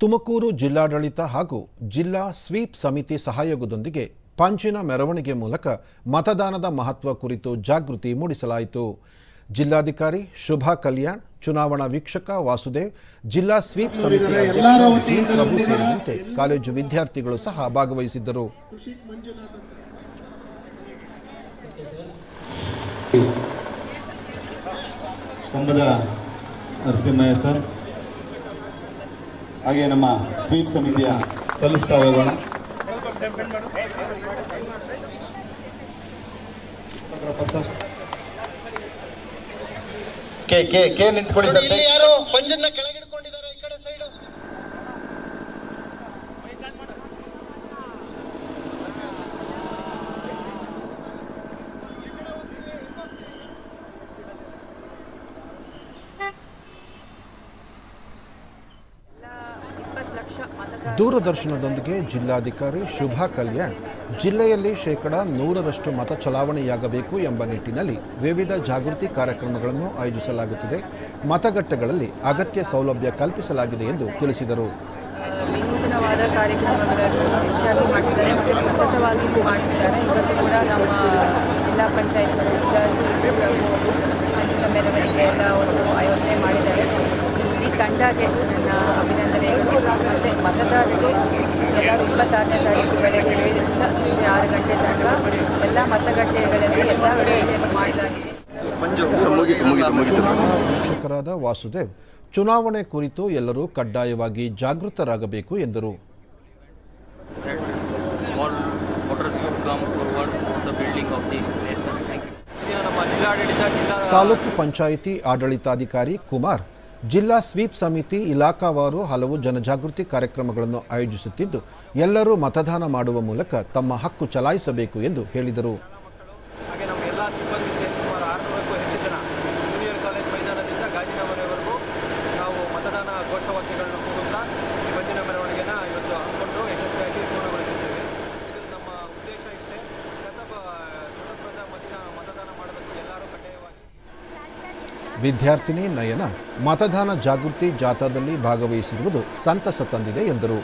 ತುಮಕೂರು ಜಿಲ್ಲಾಡಳಿತ ಹಾಗೂ ಜಿಲ್ಲಾ ಸ್ವೀಪ್ ಸಮಿತಿ ಸಹಯೋಗದೊಂದಿಗೆ ಪಂಚಿನ ಮೆರವಣಿಗೆ ಮೂಲಕ ಮತದಾನದ ಮಹತ್ವ ಕುರಿತು ಜಾಗೃತಿ ಮೂಡಿಸಲಾಯಿತು. ಜಿಲ್ಲಾಧಿಕಾರಿ ಶುಭಾ ಕಲ್ಯಾಣ್, ಚುನಾವಣಾ ವೀಕ್ಷಕ ವಾಸುದೇವ್, ಜಿಲ್ಲಾ ಸ್ವೀಪ್ ಸಮಿತಿಯ ಪ್ರಭು ಸೇರಿದಂತೆ ಕಾಲೇಜು ವಿದ್ಯಾರ್ಥಿಗಳು ಸಹ ಭಾಗವಹಿಸಿದ್ದರು. ನರಸಿಂಹಯ್ಯ ಸರ್ ಹಾಗೆ ನಮ್ಮ ಸ್ವೀಪ್ ಸಮಿತಿಯ ಸಲ್ಲಿಸ್ತಾ ಹೋಗೋಣ. ಕೆ ನಿಂತ್ಕೊಳ್ಳಿ ಸರ್. ಯಾರು ಪಂಜನ್ನ ಕೆಳಗಿಡ್ಕೊಂಡಿದ್ದಾರೆ, ಈ ಕಡೆ ಸೈಡ್. ದೂರದರ್ಶನದೊಂದಿಗೆ ಜಿಲ್ಲಾಧಿಕಾರಿ ಶುಭಾ ಕಲ್ಯಾಣ್ ಜಿಲ್ಲೆಯಲ್ಲಿ 100% ಮತ ಚಲಾವಣೆಯಾಗಬೇಕು ಎಂಬ ನಿಟ್ಟಿನಲ್ಲಿ ವಿವಿಧ ಜಾಗೃತಿ ಕಾರ್ಯಕ್ರಮಗಳನ್ನು ಆಯೋಜಿಸಲಾಗುತ್ತಿದೆ. ಮತಗಟ್ಟೆಗಳಲ್ಲಿ ಅಗತ್ಯ ಸೌಲಭ್ಯ ಕಲ್ಪಿಸಲಾಗಿದೆ ಎಂದು ತಿಳಿಸಿದರು. ವಿನೂತನವಾದ ಕಾರ್ಯಕ್ರಮಗಳನ್ನು ಹೆಚ್ಚಾಗಿ ಮಾಡ್ತಿದ್ದಾರೆ ಮತ್ತು ಸತತವಾಗಿ ಮಾಡ್ತಿದ್ದಾರೆ. ಇವತ್ತು ಕೂಡ ನಮ್ಮ ಜಿಲ್ಲಾ ಪಂಚಾಯತ್ ಪಂಚಿನ ಮೆರವಣಿಗೆ ಎಲ್ಲ ಒಂದು ಆಯೋಜನೆ ಮಾಡಿದ್ದಾರೆ. ಈ ತಂಡಕ್ಕೆ ನನ್ನ ಅಭಿನಂದನೆಗಳು. ಮತ್ತು ಮತದಾರರಿಗೆ ಎಲ್ಲರೂ 26ನೇ ತಾರೀಕು ಬೆಳಗ್ಗೆ 7ರಿಂದ ಸಂಜೆ 6 ಗಂಟೆ ತನಕ ಎಲ್ಲ ಮತಗಟ್ಟೆಗಳಲ್ಲಿ ಎಲ್ಲ ವ್ಯವಸ್ಥೆಯನ್ನು ಮಾಡಲಾಗಿದೆ. ಚುನಾವಣಾ ವೀಕ್ಷಕರಾದ ವಾಸುದೇವ್, ಚುನಾವಣೆ ಕುರಿತು ಎಲ್ಲರೂ ಕಡ್ಡಾಯವಾಗಿ ಜಾಗೃತರಾಗಬೇಕು ಎಂದರು. ತಾಲೂಕು ಪಂಚಾಯಿತಿ ಆಡಳಿತಾಧಿಕಾರಿ ಕುಮಾರ್, ಜಿಲ್ಲಾ ಸ್ವೀಪ್ ಸಮಿತಿ ಇಲಾಖಾವಾರು ಹಲವು ಜನಜಾಗೃತಿ ಕಾರ್ಯಕ್ರಮಗಳನ್ನು ಆಯೋಜಿಸುತ್ತಿದ್ದು, ಎಲ್ಲರೂ ಮತದಾನ ಮಾಡುವ ಮೂಲಕ ತಮ್ಮ ಹಕ್ಕು ಚಲಾಯಿಸಬೇಕು ಎಂದು ಹೇಳಿದರು. ಹಾಗೆ ನಮ್ಮ ಎಲ್ಲ ಸಿಬ್ಬಂದಿ ಸೇರಿ ಸುಮಾರು 600ಕ್ಕೂ ಹೆಚ್ಚು ಜನ ಜೂನಿಯರ್ ಕಾಲೇಜ್ ಮೈದಾನದಿಂದ ಗಾಜಿನಮನೆವರೆಗೂ ನಾವು ಮತದಾನ ಘೋಷವಾಕ್ಯಗಳನ್ನು ಕೂಗುತ್ತಾ ಈ ಪಂಚಿನ ಮೆರವಣಿಗೆನ ಇವತ್ತು ಹಮ್ಮಿಕೊಂಡು ಯಶಸ್ವಿಯಾಗಿ ಪೂರ್ಣಗೊಳಿಸುತ್ತೇವೆ. ಇದು ನಮ್ಮ ಉದ್ದೇಶ ಇಷ್ಟೇ, ಶತಪ್ರದ ಮತದಾನ ಮಾಡೋದಕ್ಕೆ ಎಲ್ಲರೂ ಕಡ್ಡಾಯವಾಗಿ. ವಿದ್ಯಾರ್ಥಿನಿ ನಯನ ಮತದಾನ ಜಾಗೃತಿ ಜಾಥಾದಲ್ಲಿ ಭಾಗವಹಿಸಿರುವುದು ಸಂತಸ ತಂದಿದೆ ಎಂದರು.